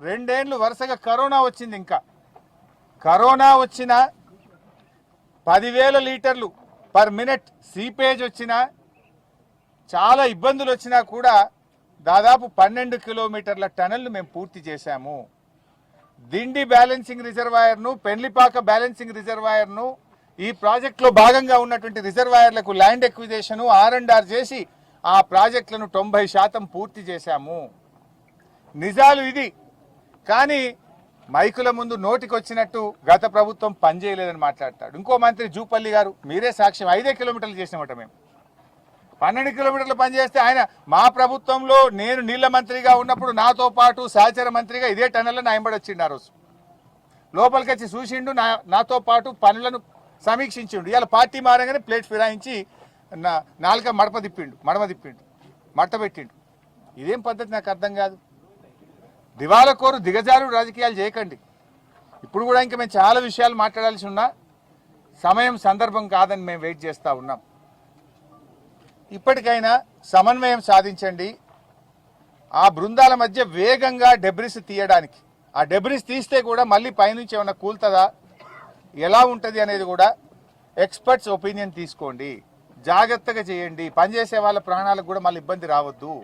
రెండేండ్లు వరుసగా కరోనా వచ్చింది. ఇంకా కరోనా వచ్చిన 10,000 లీటర్లు పర్ మినిట్ సీపేజ్ వచ్చినా, చాలా ఇబ్బందులు వచ్చినా కూడా దాదాపు 12 కిలోమీటర్ల టనల్ను మేము పూర్తి చేశాము. దిండి బ్యాలెన్సింగ్ రిజర్వాయర్ను, పెన్లిపాక బ్యాలెన్సింగ్ రిజర్వాయర్ను, ఈ ప్రాజెక్టులో భాగంగా ఉన్నటువంటి రిజర్వాయర్లకు ల్యాండ్ ఎక్విజిషన్ R&R చేసి ఆ ప్రాజెక్టులను 90% పూర్తి చేశాము. నిజాలు ఇది. కానీ మైకుల ముందు నోటికి వచ్చినట్టు గత ప్రభుత్వం పనిచేయలేదని మాట్లాడతాడు. ఇంకో మంత్రి జూపల్లి గారు, మీరే సాక్ష్యం, 5 కిలోమీటర్లు చేసినామట మేము. 12 కిలోమీటర్లు పనిచేస్తే ఆయన మా ప్రభుత్వంలో నేను నీళ్ల మంత్రిగా ఉన్నప్పుడు నాతో పాటు సహచర మంత్రిగా ఇదే టన్నెల్లో నాయంబడి వచ్చిండు. ఆ రోజు లోపలికి వచ్చి చూసిండు, నాతో పాటు పనులను సమీక్షించిండు. ఇవాళ పార్టీ మారగానే ప్లేట్ ఫిరాయించి నాలుక మడమ తిప్పిండు, మడత పెట్టిండు. ఇదేం పద్ధతి నాకు అర్థం కాదు. దివాలా కోరు దిగజారు రాజకీయాలు చేయకండి. ఇప్పుడు కూడా ఇంకా మేము చాలా విషయాలు మాట్లాడాల్సి ఉన్నా సమయం సందర్భం కాదని మేము వెయిట్ చేస్తూ ఉన్నాం. ఇప్పటికైనా సమన్వయం సాధించండి. ఆ బృందాల మధ్య వేగంగా డెబ్రిస్ తీయడానికి, ఆ డెబ్రిస్ తీస్తే కూడా మళ్ళీ పైనుంచి ఏమన్నా కూలుతుందా, ఎలా ఉంటుంది అనేది కూడా ఎక్స్పర్ట్స్ ఒపీనియన్ తీసుకోండి. జాగ్రత్తగా చేయండి. పనిచేసే వాళ్ళ ప్రాణాలకు కూడా మళ్ళీ ఇబ్బంది రావద్దు.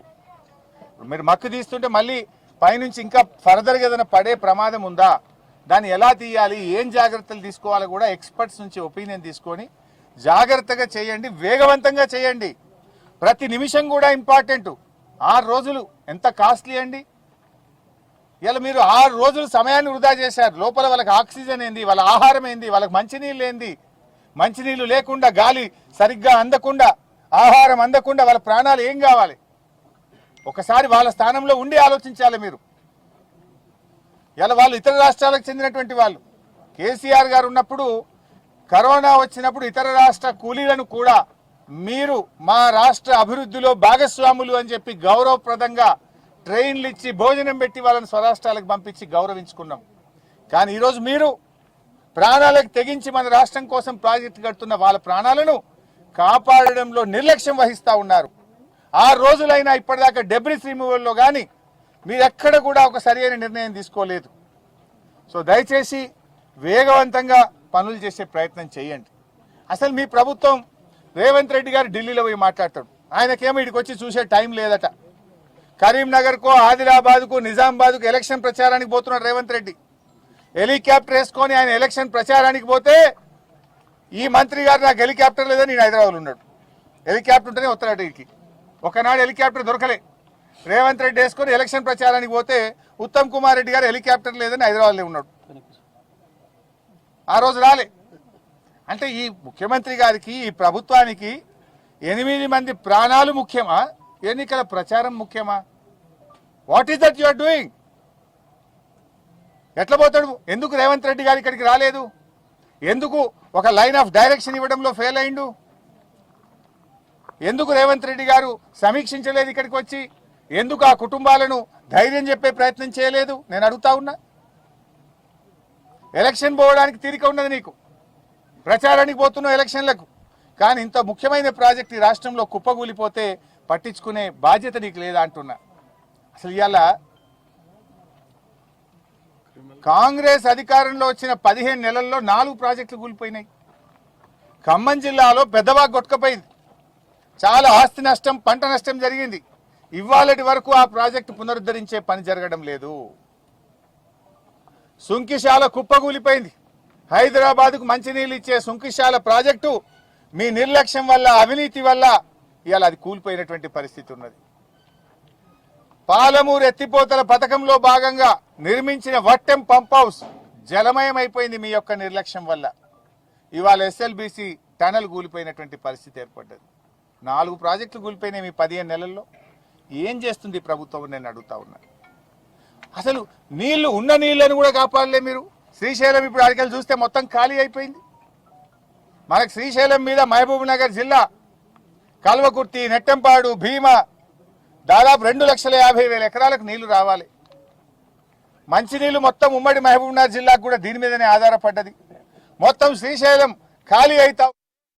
మీరు మక్కు తీస్తుంటే మళ్ళీ పైనుంచి ఇంకా ఫర్దర్గా ఏదైనా పడే ప్రమాదం ఉందా, దాన్ని ఎలా తీయాలి, ఏం జాగ్రత్తలు తీసుకోవాలో కూడా ఎక్స్పర్ట్స్ నుంచి ఒపీనియన్ తీసుకొని జాగ్రత్తగా చేయండి, వేగవంతంగా చేయండి. ప్రతి నిమిషం కూడా ఇంపార్టెంట్. 6 రోజులు ఎంత కాస్ట్లీ అండి. ఇలా మీరు 6 రోజులు సమయాన్ని వృధా చేశారు. లోపల వాళ్ళకి ఆక్సిజన్ ఏంది, వాళ్ళ ఆహారం ఏంది, వాళ్ళకి మంచినీళ్ళు ఏంది, మంచినీళ్ళు లేకుండా, గాలి సరిగ్గా అందకుండా, ఆహారం అందకుండా వాళ్ళ ప్రాణాలు ఏం కావాలి? ఒకసారి వాళ్ళ స్థానంలో ఉండి ఆలోచించాలి మీరు. ఇలా వాళ్ళు ఇతర రాష్ట్రాలకు చెందినటువంటి వాళ్ళు. కేసీఆర్ గారు ఉన్నప్పుడు కరోనా వచ్చినప్పుడు ఇతర రాష్ట్ర కూలీలను కూడా మీరు మా రాష్ట్ర అభివృద్ధిలో భాగస్వాములు అని చెప్పి గౌరవప్రదంగా ట్రైన్లు ఇచ్చి భోజనం పెట్టి వాళ్ళని స్వరాష్ట్రాలకు పంపించి గౌరవించుకున్నాం. కానీ ఈరోజు మీరు ప్రాణాలకు తెగించి మన రాష్ట్రం కోసం ప్రాజెక్టు కడుతున్న వాళ్ళ ప్రాణాలను కాపాడడంలో నిర్లక్ష్యం వహిస్తూ ఉన్నారు. 6 రోజులైనా ఇప్పటిదాకా డెబ్రిస్ రిమూవల్లో కానీ మీరు ఎక్కడ కూడా ఒక సరైన నిర్ణయం తీసుకోలేదు. సో దయచేసి వేగవంతంగా పనులు చేసే ప్రయత్నం చేయండి. అసలు మీ ప్రభుత్వం, రేవంత్ రెడ్డి గారు ఢిల్లీలో పోయి మాట్లాడతాడు. ఆయనకేమో ఇక్కడికి వచ్చి చూసే టైం లేదట. కరీంనగర్కో, ఆదిలాబాద్కు, నిజామాబాద్కు ఎలక్షన్ ప్రచారానికి పోతున్నాడు రేవంత్ రెడ్డి. హెలికాప్టర్ వేసుకొని ఆయన ఎలక్షన్ ప్రచారానికి పోతే ఈ మంత్రి గారు నాకు హెలికాప్టర్ లేదని నేను హైదరాబాద్లో ఉన్నాడు. హెలికాప్టర్ ఉంటేనే వస్తాడట వీరికి. ఒకనాడు హెలికాప్టర్ దొరకలే. రేవంత్ రెడ్డి వేసుకొని ఎలక్షన్ ప్రచారానికి పోతే ఉత్తమ్ కుమార్ రెడ్డి గారు హెలికాప్టర్ లేదని హైదరాబాద్లో ఉన్నాడు. ఆ రోజు రాలే. అంటే ఈ ముఖ్యమంత్రి గారికి, ఈ ప్రభుత్వానికి 8 మంది ప్రాణాలు ముఖ్యమా, ఎన్నికల ప్రచారం ముఖ్యమా? What is that you are doing? ఎట్లా పోతాడు? ఎందుకు రేవంత్ రెడ్డి గారు ఇక్కడికి రాలేదు? ఎందుకు ఒక లైన్ ఆఫ్ డైరెక్షన్ ఇవ్వడంలో ఫెయిల్ అయిండు? ఎందుకు రేవంత్ రెడ్డి గారు సమీక్షించలేదు ఇక్కడికి వచ్చి? ఎందుకు ఆ కుటుంబాలను ధైర్యం చెప్పే ప్రయత్నం చేయలేదు? నేను అడుగుతా ఉన్నా. ఎలక్షన్ పోవడానికి తీరిక ఉన్నది నీకు, ప్రచారానికి పోతున్నావు ఎలక్షన్లకు. కానీ ఇంత ముఖ్యమైన ప్రాజెక్ట్ ఈ రాష్ట్రంలో కుప్పగూలిపోతే పట్టించుకునే బాధ్యత నీకు లేదా అంటున్నా. అసలు ఇవాళ కాంగ్రెస్ అధికారంలో వచ్చిన 15 నెలల్లో 4 ప్రాజెక్టులు కూలిపోయినాయి. ఖమ్మం జిల్లాలో పెద్దవాగు కొట్టుకుపోయింది. చాలా ఆస్తి నష్టం, పంట నష్టం జరిగింది. ఇవాళటి వరకు ఆ ప్రాజెక్టు పునరుద్ధరించే పని జరగడం లేదు. సుంకిశాల కుప్పగూలిపోయింది. హైదరాబాద్కు మంచినీళ్ళు ఇచ్చే సుంకిశాల ప్రాజెక్టు మీ నిర్లక్ష్యం వల్ల, అవినీతి వల్ల ఇవాళ అది కూలిపోయినటువంటి పరిస్థితి ఉన్నది. పాలమూరు ఎత్తిపోతల పథకంలో భాగంగా నిర్మించిన వట్టెం పంప్ హౌస్ జలమయం అయిపోయింది మీ యొక్క నిర్లక్ష్యం వల్ల. ఇవాళ ఎస్ఎల్బీసీ టనల్ కూలిపోయినటువంటి పరిస్థితి ఏర్పడ్డది. 4 ప్రాజెక్టులు కూలిపోయినాయి మీ 15 నెలల్లో. ఏం చేస్తుంది ప్రభుత్వం? నేను అడుగుతా ఉన్నా. అసలు నీళ్లు, ఉన్న నీళ్లను కూడా కాపాడలే మీరు. శ్రీశైలం ఇప్పుడు అడిగలు చూస్తే మొత్తం ఖాళీ అయిపోయింది. మనకు శ్రీశైలం మీద మహబూబ్ నగర్ జిల్లా కల్వకుర్తి, నెట్టంపాడు, భీమా దాదాపు 2,50,000 ఎకరాలకు నీళ్లు రావాలి. మంచినీళ్లు మొత్తం ఉమ్మడి మహబూబ్ నగర్ జిల్లాకు కూడా దీని మీదనే ఆధారపడ్డది. మొత్తం శ్రీశైలం ఖాళీ అవుతా